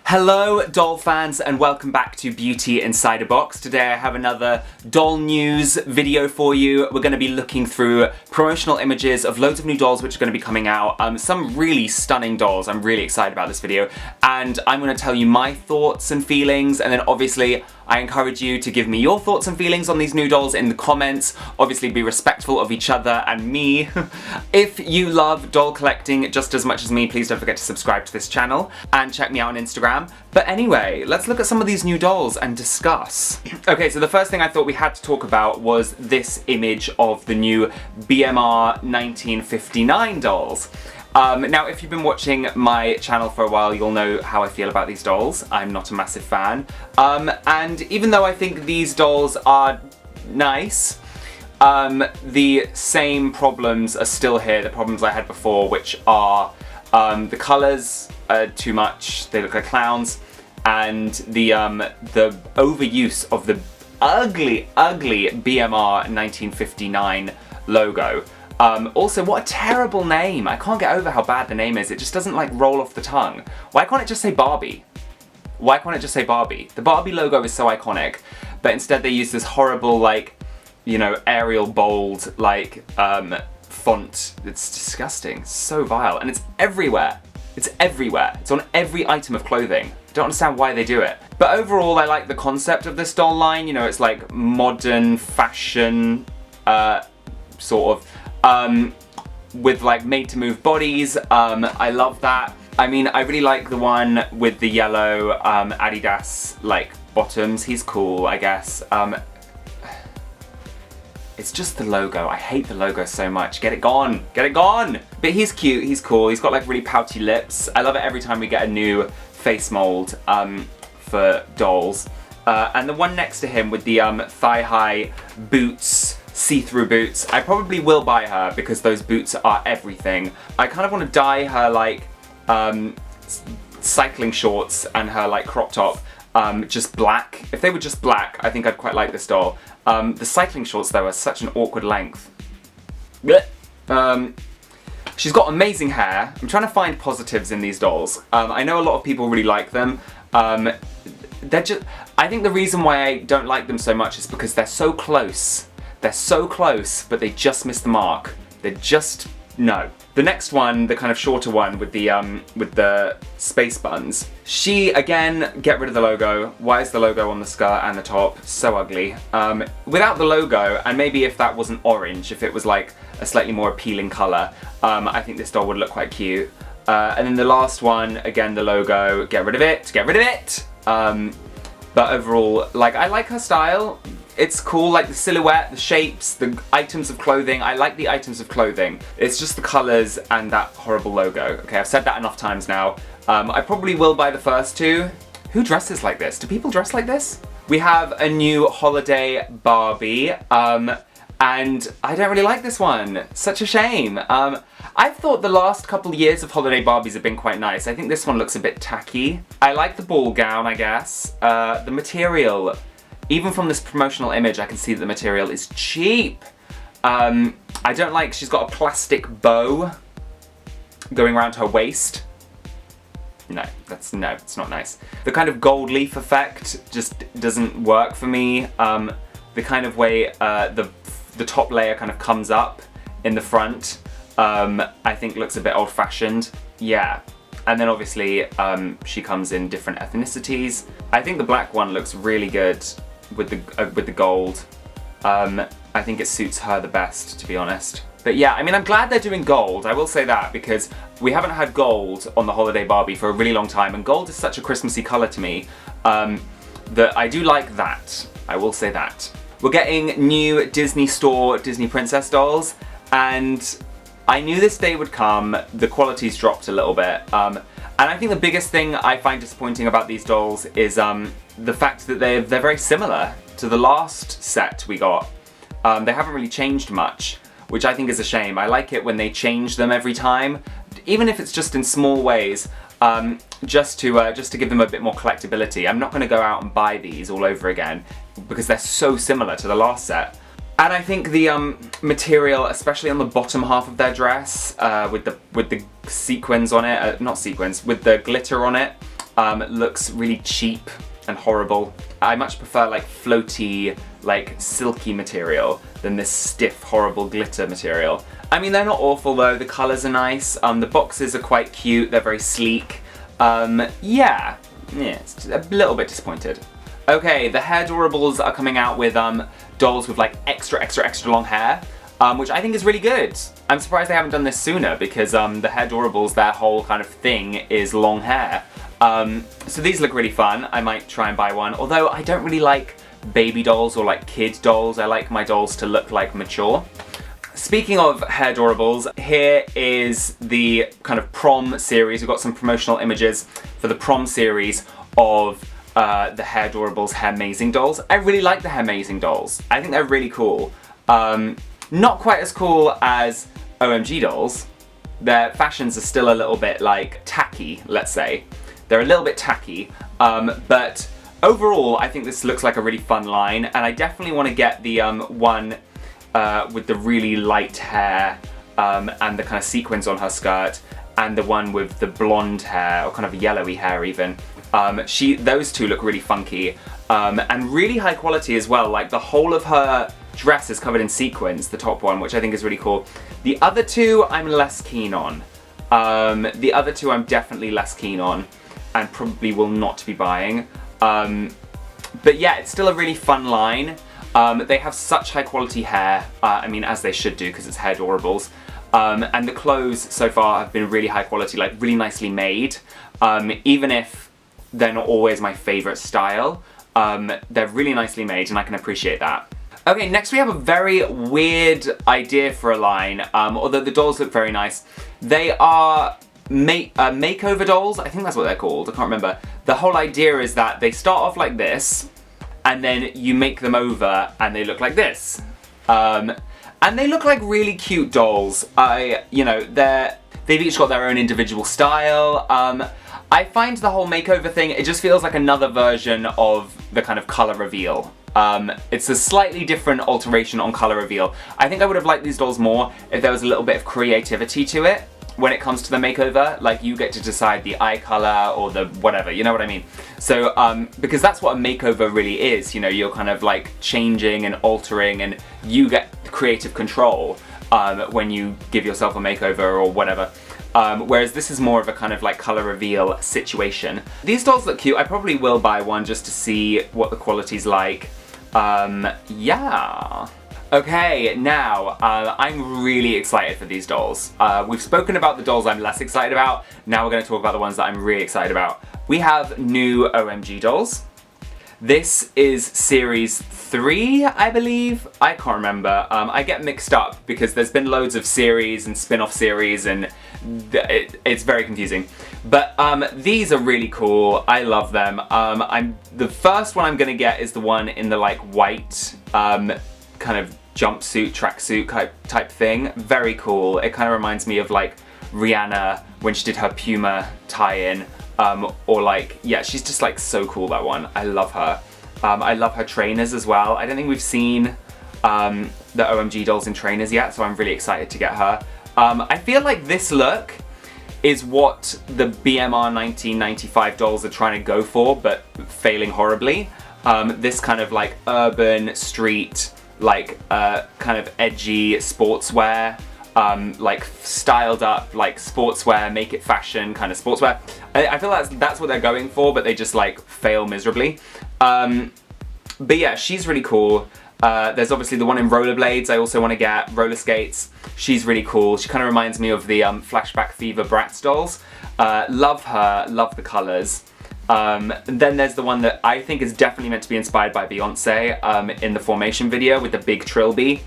Hello doll fans and welcome back to Beauty Inside a Box. Today I have another doll news video for you. We're going to be looking through promotional images of loads of new dolls which are going to be coming out. Some really stunning dolls. I'm really excited about this video and I'm going to tell you my thoughts and feelings, and then obviously I encourage you to give me your thoughts and feelings on these new dolls in the comments. Obviously be respectful of each other and me. If you love doll collecting just as much as me, please don't forget to subscribe to this channel and check me out on Instagram. But anyway, let's look at some of these new dolls and discuss. Okay, so the first thing I thought we had to talk about was this image of the new BMR 1959 dolls. Now, if you've been watching my channel for a while, you'll know how I feel about these dolls. I'm not a massive fan. And even though I think these dolls are nice, the same problems are still here, the problems I had before, which are the colours are too much, they look like clowns, and the overuse of the ugly BMR 1959 logo. Also, what a terrible name. I can't get over how bad the name is. It just doesn't like roll off the tongue. Why can't it just say Barbie? Why can't it just say Barbie? The Barbie logo is so iconic, but instead they use this horrible, like, you know, Arial bold, like, font. It's disgusting. It's so vile. And it's everywhere. It's everywhere. It's on every item of clothing. I don't understand why they do it. But overall, I like the concept of this doll line. You know, it's like modern fashion, sort of, with like made-to-move bodies. I love that. I mean, I really like the one with the yellow Adidas like bottoms. He's cool, I guess. It's just the logo. I hate the logo so much. Get it gone. Get it gone! But he's cute, he's cool. He's got like really pouty lips. I love it every time we get a new face mold for dolls. And the one next to him with the thigh-high boots, see-through boots, I probably will buy her because those boots are everything. I kind of want to dye her like cycling shorts and her like crop top just black. If they were just black, I think I'd quite like this doll. The cycling shorts though are such an awkward length. She's got amazing hair. I'm trying to find positives in these dolls. I know a lot of people really like them. They're just, I think the reason why I don't like them so much is because they're so close. They're so close, but they just miss the mark. They're just, no. The next one, the kind of shorter one with the space buns. She, again, get rid of the logo. Why is the logo on the skirt and the top? So ugly. Without the logo, and maybe if that wasn't orange, if it was like a slightly more appealing colour, I think this doll would look quite cute. And then the last one, again, the logo, get rid of it, get rid of it! But overall, like, I like her style. It's cool, like the silhouette, the shapes, the items of clothing. I like the items of clothing. It's just the colours and that horrible logo. Okay, I've said that enough times now. I probably will buy the first two. Who dresses like this? Do people dress like this? We have a new Holiday Barbie, and I don't really like this one. Such a shame. I've thought the last couple years of Holiday Barbies have been quite nice. I think this one looks a bit tacky. I like the ball gown, I guess. The material, even from this promotional image, I can see that the material is cheap. I don't like, she's got a plastic bow going around her waist. No, it's not nice. The kind of gold leaf effect just doesn't work for me. The kind of way the top layer kind of comes up in the front, I think looks a bit old-fashioned. Yeah. And then obviously she comes in different ethnicities. I think the black one looks really good with the gold. I think it suits her the best, to be honest. But yeah, I mean, I'm glad they're doing gold, I will say that, because we haven't had gold on the Holiday Barbie for a really long time, and gold is such a Christmassy colour to me, that I do like that. I will say that. We're getting new Disney Store Disney Princess dolls, and I knew this day would come. The quality's dropped a little bit. And I think the biggest thing I find disappointing about these dolls is the fact that they're very similar to the last set we got. They haven't really changed much, which I think is a shame. I like it when they change them every time, even if it's just in small ways, just to give them a bit more collectability. I'm not going to go out and buy these all over again because they're so similar to the last set. And I think the material, especially on the bottom half of their dress, with the sequins on it, not sequins, with the glitter on it, looks really cheap and horrible. I much prefer like floaty, like silky material than this stiff, horrible glitter material. I mean, they're not awful though, the colours are nice, the boxes are quite cute, they're very sleek. Yeah, it's a little bit disappointed. Okay, the Hairdorable's are coming out with dolls with like extra long hair, which I think is really good. I'm surprised they haven't done this sooner because the Hairdorable's, their whole kind of thing is long hair. So these look really fun. I might try and buy one, although I don't really like baby dolls or like kid dolls. I like my dolls to look like mature. Speaking of Hairdorable's, here is the kind of prom series. We've got some promotional images for the prom series of the Hairdorable's Hairmazing dolls. I really like the Hairmazing dolls. I think they're really cool. Not quite as cool as Omg Dolls. Their fashions are still a little bit like tacky, let's say. They're a little bit tacky, but overall I think this looks like a really fun line, and I definitely want to get the one with the really light hair and the kind of sequins on her skirt, and the one with the blonde hair, or kind of yellowy hair even. Those two look really funky, and really high quality as well. Like the whole of her dress is covered in sequins, the top one, which I think is really cool. The other two I'm less keen on. The other two I'm definitely less keen on, and probably will not be buying. But yeah, it's still a really fun line. They have such high quality hair, I mean, as they should do because it's Hairdorable's. And the clothes so far have been really high quality, like really nicely made. Even if they're not always my favourite style, they're really nicely made and I can appreciate that. Okay, next we have a very weird idea for a line, although the dolls look very nice. They are Makeover Dolls, I think that's what they're called, I can't remember. The whole idea is that they start off like this, and then you make them over and they look like this. And they look like really cute dolls. You know, they've each got their own individual style. I find the whole makeover thing, it just feels like another version of the kind of colour reveal. It's a slightly different alteration on colour reveal. I think I would have liked these dolls more if there was a little bit of creativity to it when it comes to the makeover. Like, you get to decide the eye colour or the whatever, you know what I mean? So, because that's what a makeover really is, you know, you're kind of like changing and altering, and you get creative control when you give yourself a makeover or whatever. Whereas this is more of a kind of like colour reveal situation. These dolls look cute. I probably will buy one just to see what the quality's like. Yeah. Okay, now, I'm really excited for these dolls. We've spoken about the dolls I'm less excited about. Now we're going to talk about the ones that I'm really excited about. We have new Omg Dolls. This is series 3, I believe? I can't remember. I get mixed up because there's been loads of series and spin-off series, and it's very confusing. But these are really cool. I love them. The first one I'm gonna get is the one in the like white kind of jumpsuit, tracksuit type thing. Very cool. It kind of reminds me of like Rihanna when she did her Puma tie-in. Or like, yeah, she's just like so cool, that one. I love her. I love her trainers as well. I don't think we've seen the Omg Dolls in trainers yet, so I'm really excited to get her. I feel like this look is what the BMR 1995 dolls are trying to go for, but failing horribly. This kind of like urban, street, like kind of edgy sportswear. Like styled up, like sportswear, make it fashion kind of sportswear. I feel that's what they're going for, but they just like fail miserably. But yeah, she's really cool. There's obviously the one in rollerblades I also want to get, roller skates. She's really cool. She kind of reminds me of the Flashback Fever Bratz dolls. Love her, love the colours. And then there's the one that I think is definitely meant to be inspired by Beyonce in the Formation video with the big trilby.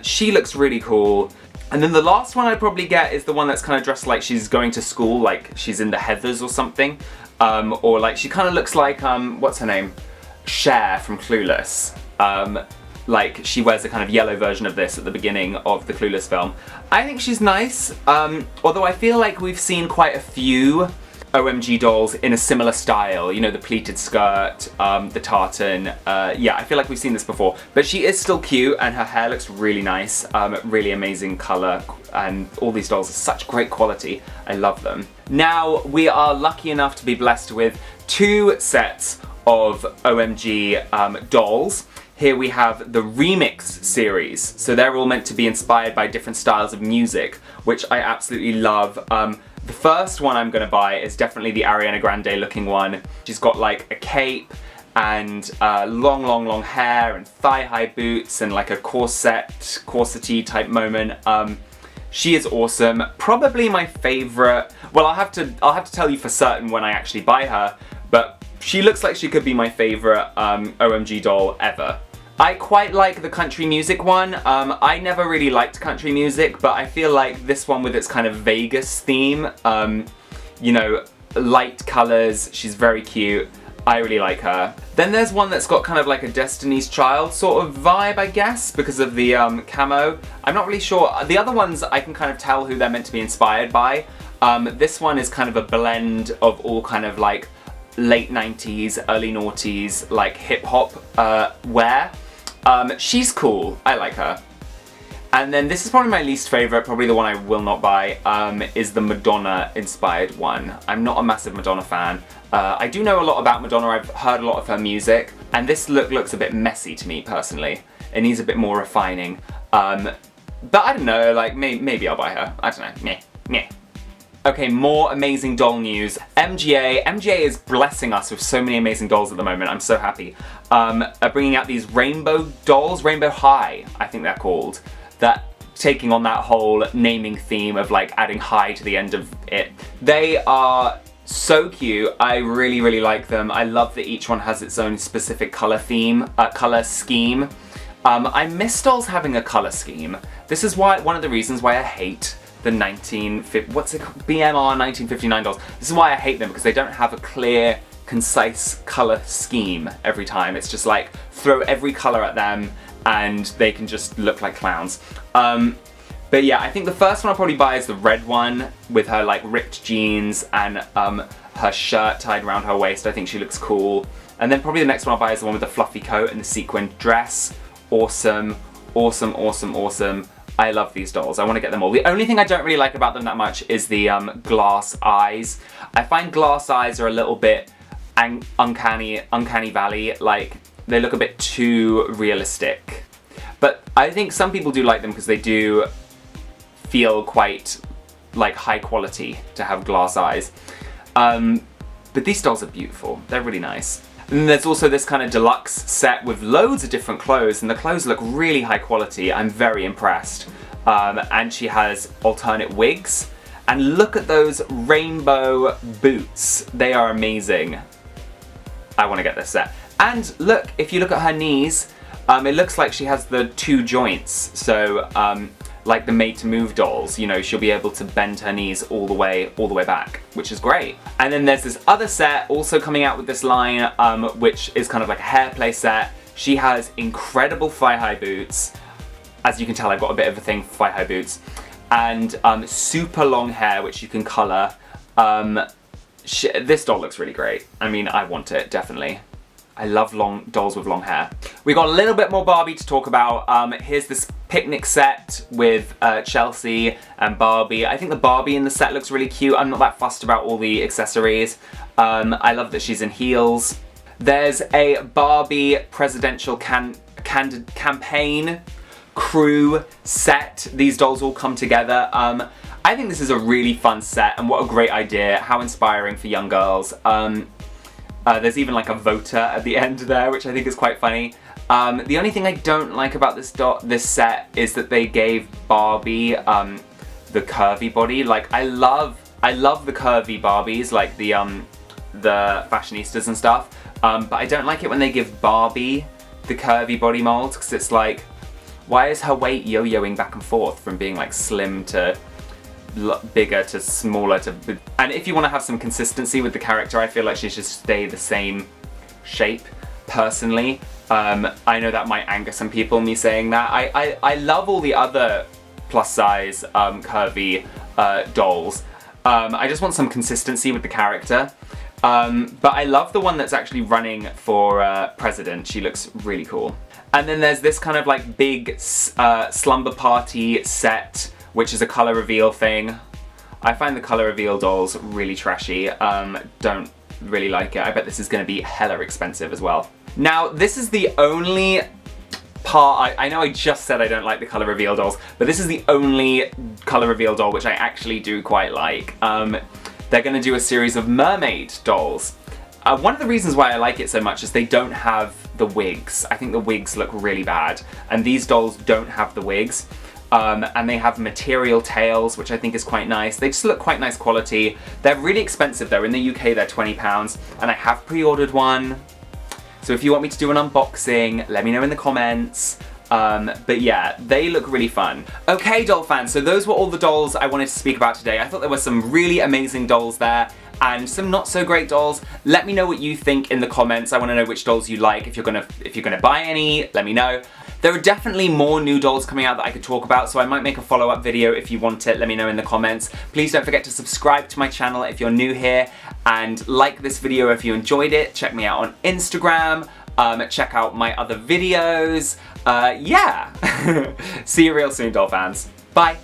She looks really cool. And then the last one I'd probably get is the one that's kind of dressed like she's going to school, like she's in the Heathers or something. Or like she kind of looks like, what's her name? Cher from Clueless. Like she wears a kind of yellow version of this at the beginning of the Clueless film. I think she's nice, although I feel like we've seen quite a few Omg dolls in a similar style, you know, the pleated skirt, the tartan. Yeah, I feel like we've seen this before, but she is still cute and her hair looks really nice, really amazing colour, and all these dolls are such great quality. I love them. Now, we are lucky enough to be blessed with 2 sets of OMG dolls. Here we have the remix series, so they're all meant to be inspired by different styles of music, which I absolutely love. The first one I'm gonna buy is definitely the Ariana Grande looking one. She's got like a cape and long hair and thigh-high boots and like a corsety type moment. She is awesome. Probably my favorite. Well, I'll have to tell you for certain when I actually buy her, but she looks like she could be my favorite OMG doll ever. I quite like the country music one. I never really liked country music, but I feel like this one with its kind of Vegas theme, you know, light colors, she's very cute. I really like her. Then there's one that's got kind of like a Destiny's Child sort of vibe, I guess, because of the camo. I'm not really sure. The other ones I can kind of tell who they're meant to be inspired by. This one is kind of a blend of all kind of like late 90s, early noughties, like hip hop wear. She's cool, I like her. And then this is probably my least favorite, probably the one I will not buy, is the Madonna inspired one. I'm not a massive Madonna fan. I do know a lot about Madonna, I've heard a lot of her music, and this look looks a bit messy to me personally. It needs a bit more refining. But I don't know, like maybe I'll buy her. I don't know, meh, meh. Okay, more amazing doll news. MGA is blessing us with so many amazing dolls at the moment, I'm so happy. Are bringing out these rainbow dolls, Rainbow High, I think they're called. That taking on that whole naming theme of like adding high to the end of it. They are so cute, I really like them. I love that each one has its own specific color theme, color scheme. I miss dolls having a color scheme. This is why one of the reasons why I hate the BMR 1959 dolls. This is why I hate them, because they don't have a clear, concise color scheme every time. It's just like throw every color at them and they can just look like clowns. But yeah, I think the first one I'll probably buy is the red one with her like ripped jeans and her shirt tied around her waist. I think she looks cool. And then probably the next one I'll buy is the one with the fluffy coat and the sequined dress. Awesome, awesome, awesome, awesome. I love these dolls. I want to get them all. The only thing I don't really like about them that much is the glass eyes. I find glass eyes are a little bit uncanny valley. Like, they look a bit too realistic. But I think some people do like them because they do feel quite like high quality to have glass eyes. But these dolls are beautiful. They're really nice. And then there's also this kind of deluxe set with loads of different clothes, and the clothes look really high quality. I'm very impressed. And she has alternate wigs. And look at those rainbow boots. They are amazing. I want to get this set. And look, if you look at her knees, it looks like she has the 2 joints. So, like the Made to Move dolls, you know, she'll be able to bend her knees all the way back, which is great. And then there's this other set also coming out with this line, which is kind of like a hair play set. She has incredible thigh-high boots. As you can tell, I've got a bit of a thing for thigh-high boots. And super long hair, which you can color. This doll looks really great. I mean, I want it, definitely. I love dolls with long hair. We got a little bit more Barbie to talk about. Here's this picnic set with Chelsea and Barbie. I think the Barbie in the set looks really cute. I'm not that fussed about all the accessories. I love that she's in heels. There's a Barbie presidential campaign crew set. These dolls all come together. I think this is a really fun set, and what a great idea. How inspiring for young girls. There's even like a voter at the end there, which I think is quite funny. The only thing I don't like about this set is that they gave Barbie the curvy body. Like, I love the curvy Barbies, like the fashionistas and stuff. But I don't like it when they give Barbie the curvy body mold, because it's like, why is her weight yo-yoing back and forth from being like slim to bigger to smaller to... And if you want to have some consistency with the character, I feel like she should stay the same shape, personally. I know that might anger some people, me saying that. I love all the other plus size curvy dolls. I just want some consistency with the character. But I love the one that's actually running for president. She looks really cool. And then there's this kind of like big slumber party set, which is a color reveal thing. I find the colour reveal dolls really trashy. Don't really like it. I bet this is going to be hella expensive as well. Now, this is the only part, I know I just said I don't like the colour reveal dolls, but this is the only colour reveal doll which I actually do quite like. They're going to do a series of mermaid dolls. One of the reasons why I like it so much is they don't have the wigs. I think the wigs look really bad, and these dolls don't have the wigs. And they have material tails, which I think is quite nice. They just look quite nice quality. They're really expensive though. In the UK they're £20, and I have pre-ordered one. So if you want me to do an unboxing, let me know in the comments. But yeah, they look really fun. Okay, doll fans, so those were all the dolls I wanted to speak about today. I thought there were some really amazing dolls there, and some not so great dolls. Let me know what you think in the comments. I want to know which dolls you like. If you're gonna buy any, let me know. There are definitely more new dolls coming out that I could talk about, so I might make a follow-up video if you want it. Let me know in the comments. Please don't forget to subscribe to my channel if you're new here, and like this video if you enjoyed it. Check me out on Instagram. Check out my other videos. Yeah. See you real soon, doll fans. Bye.